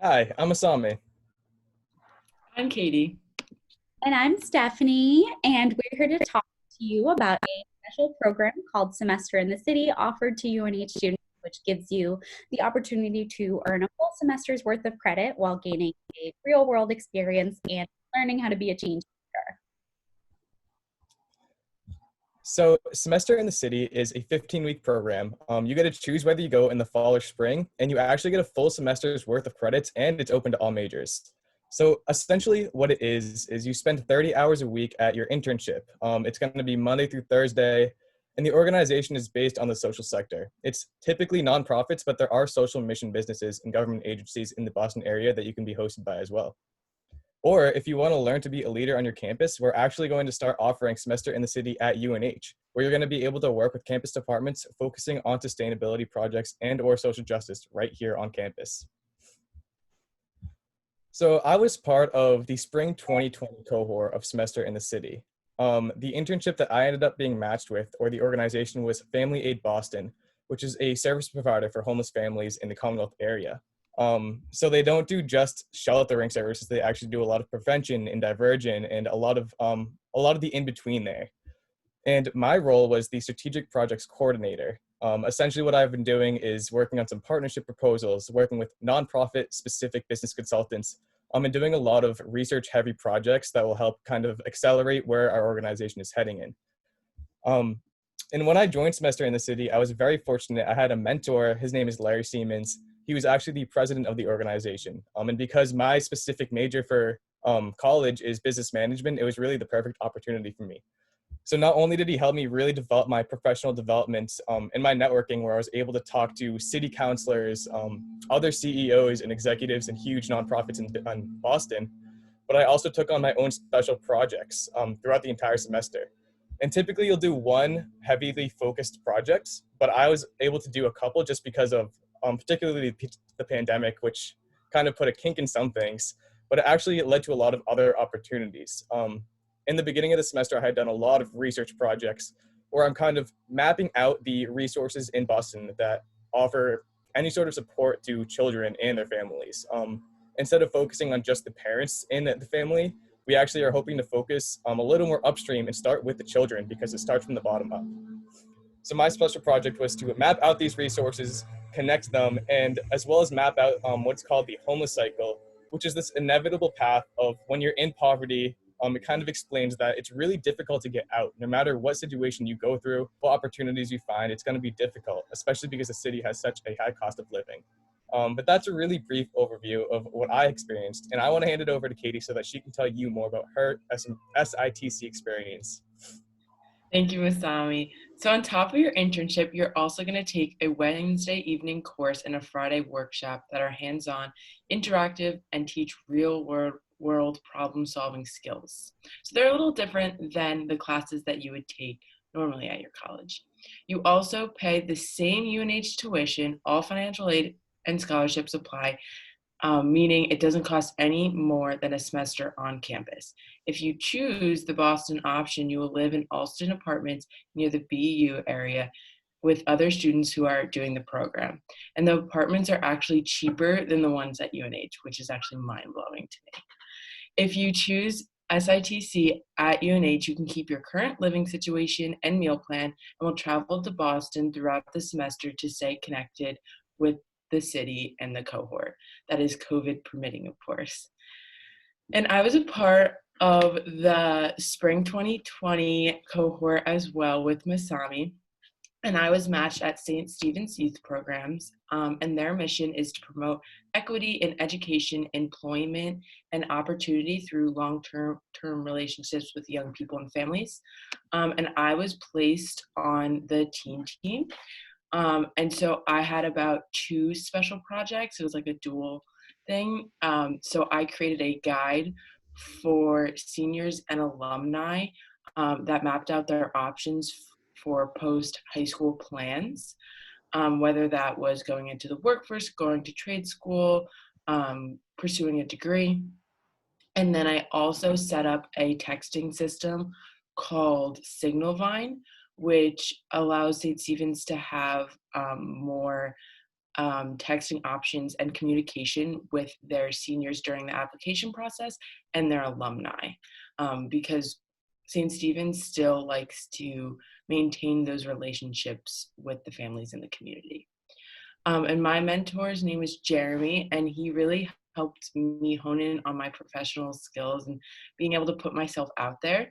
Hi, I'm Asami. I'm Katie. And I'm Stephanie, and we're here to talk to you about a special program called Semester in the City offered to UNH students, which gives you the opportunity to earn a full semester's worth of credit while gaining a real world experience and learning how to be a change maker. So, Semester in the City is a 15-week program. You get to choose whether you go in the fall or spring, and you actually get a full semester's worth of credits, and it's open to all majors. So, essentially, what it is you spend 30 hours a week at your internship. It's going to be Monday through Thursday, and the organization is based on the social sector. It's typically nonprofits, but there are social mission businesses and government agencies in the Boston area that you can be hosted by as well. Or if you want to learn to be a leader on your campus, we're actually going to start offering Semester in the City at UNH, where you're going to be able to work with campus departments focusing on sustainability projects and or social justice right here on campus. So I was part of the spring 2020 cohort of Semester in the City. The internship that I ended up being matched with, or the organization, was Family Aid Boston, which is a service provider for homeless families in the Commonwealth area. So they don't do just sheltering services; they actually do a lot of prevention and diversion, and a lot of the in between there. And my role was the strategic projects coordinator. Essentially, what I've been doing is working on some partnership proposals, working with nonprofit specific business consultants, and doing a lot of research heavy projects that will help kind of accelerate where our organization is heading in. Um, and when I joined Semester in the City, I was very fortunate. I had a mentor. His name is Larry Siemens. He was actually the president of the organization. And because my specific major for college is business management, it was really the perfect opportunity for me. So not only did he help me really develop my professional development and my networking, where I was able to talk to city councilors, other CEOs and executives in huge nonprofits in Boston, but I also took on my own special projects throughout the entire semester. And typically you'll do one heavily focused project, but I was able to do a couple just because of particularly the pandemic, which kind of put a kink in some things, but it actually led to a lot of other opportunities. In the beginning of the semester, I had done a lot of research projects where I'm kind of mapping out the resources in Boston that offer any sort of support to children and their families. Instead of focusing on just the parents in the family, we actually are hoping to focus a little more upstream and start with the children because it starts from the bottom up. So my special project was to map out these resources, connect them, and as well as map out what's called the homeless cycle, which is this inevitable path of when you're in poverty. It kind of explains that it's really difficult to get out. No matter what situation you go through, what opportunities you find, it's going to be difficult, especially because the city has such a high cost of living. But that's a really brief overview of what I experienced. And I want to hand it over to Katie so that she can tell you more about her SITC experience. Thank you, Masami. So on top of your internship, you're also going to take a Wednesday evening course and a Friday workshop that are hands-on, interactive, and teach real world problem-solving skills. So they're a little different than the classes that you would take normally at your college. You also pay the same UNH tuition, all financial aid and scholarships apply, meaning it doesn't cost any more than a semester on campus. If you choose the Boston option, you will live in Alston apartments near the BU area with other students who are doing the program. And the apartments are actually cheaper than the ones at UNH, which is actually mind-blowing to me. If you choose SITC at UNH, you can keep your current living situation and meal plan and will travel to Boston throughout the semester to stay connected with the city and the cohort. That is COVID permitting, of course. And I was a part of the spring 2020 cohort as well with Masami. And I was matched at St. Stephen's Youth Programs, and their mission is to promote equity in education, employment, and opportunity through long-term relationships with young people and families. And I was placed on the teen team. And so I had about two special projects. It was like a dual thing. So I created a guide for seniors and alumni that mapped out their options for post high school plans, whether that was going into the workforce, going to trade school, pursuing a degree. And then I also set up a texting system called Signalvine, which allows St. Stephen's to have more texting options and communication with their seniors during the application process and their alumni, because St. Stephen's still likes to maintain those relationships with the families in the community. And my mentor's name is Jeremy, and he really helped me hone in on my professional skills and being able to put myself out there,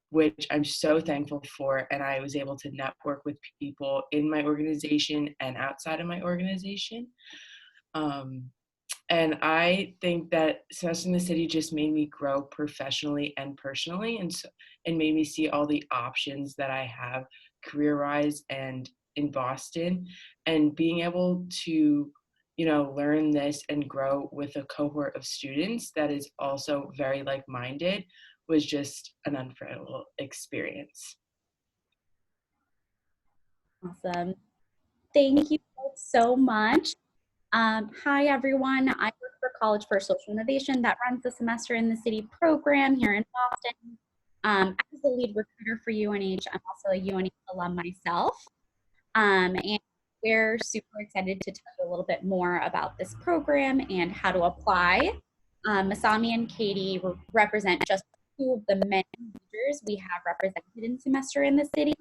which I'm so thankful for. And I was able to network with people in my organization and outside of my organization. And I think that Semester in the City just made me grow professionally and personally, and made me see all the options that I have career-wise and in Boston, and being able to, learn this and grow with a cohort of students that is also very like-minded was just an unforgettable experience. Awesome. Thank you both so much. Hi, everyone. I work for College for Social Innovation that runs the Semester in the City program here in Boston. As the lead recruiter for UNH, I'm also a UNH alum myself. And we're super excited to tell you a little bit more about this program and how to apply. Masami and Katie represent just two of the many majors we have represented in Semester in the City.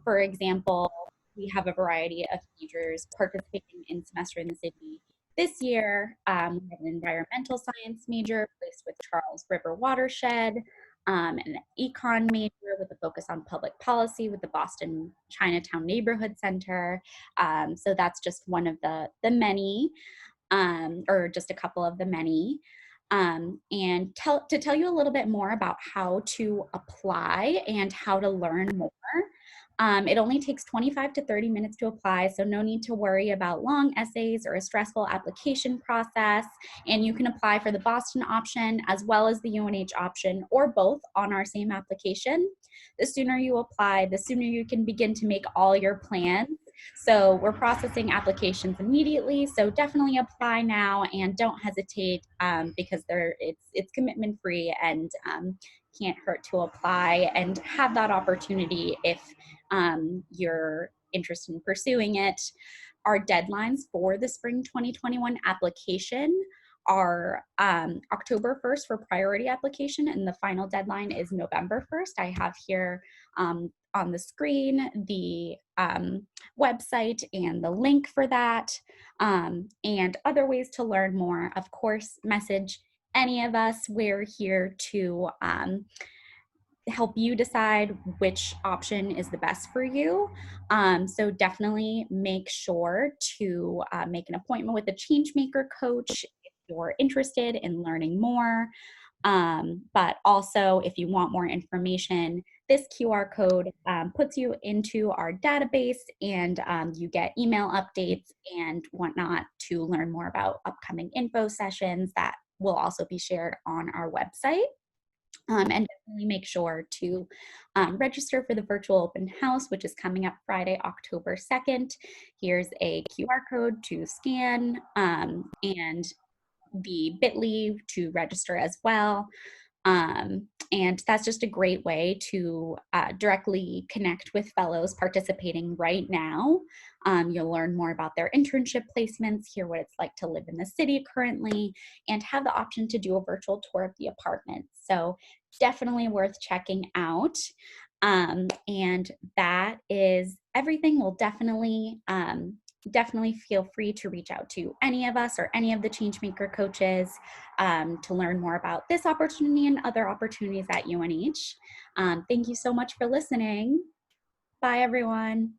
For example, we have a variety of majors participating in Semester in the City this year. We have an environmental science major placed with Charles River Watershed, an econ major with a focus on public policy with the Boston Chinatown Neighborhood Center. So that's just one of the many, or just a couple of the many. And to tell you a little bit more about how to apply and how to learn more. It only takes 25 to 30 minutes to apply, so no need to worry about long essays or a stressful application process. And you can apply for the Boston option as well as the UNH option, or both on our same application. The sooner you apply, the sooner you can begin to make all your plans. So we're processing applications immediately, so definitely apply now and don't hesitate, because it's commitment free, and can't hurt to apply and have that opportunity if you're interested in pursuing it. Our deadlines for the spring 2021 application are October 1st for priority application, and the final deadline is November 1st. I have here on the screen the website and the link for that, and other ways to learn more. Of course, message any of us. We're here to help you decide which option is the best for you. So definitely make sure to make an appointment with a Changemaker coach if you're interested in learning more. But also, if you want more information, this QR code puts you into our database, and you get email updates and whatnot to learn more about upcoming info sessions that will also be shared on our website. And definitely make sure to register for the virtual open house, which is coming up Friday, October 2nd. Here's a QR code to scan, and the bit.ly to register as well. And that's just a great way to directly connect with fellows participating right now. You'll learn more about their internship placements, hear what it's like to live in the city currently, and have the option to do a virtual tour of the apartment. So definitely worth checking out. And that is everything. We'll definitely feel free to reach out to any of us or any of the Changemaker coaches to learn more about this opportunity and other opportunities at UNH. Thank you so much for listening. Bye, everyone.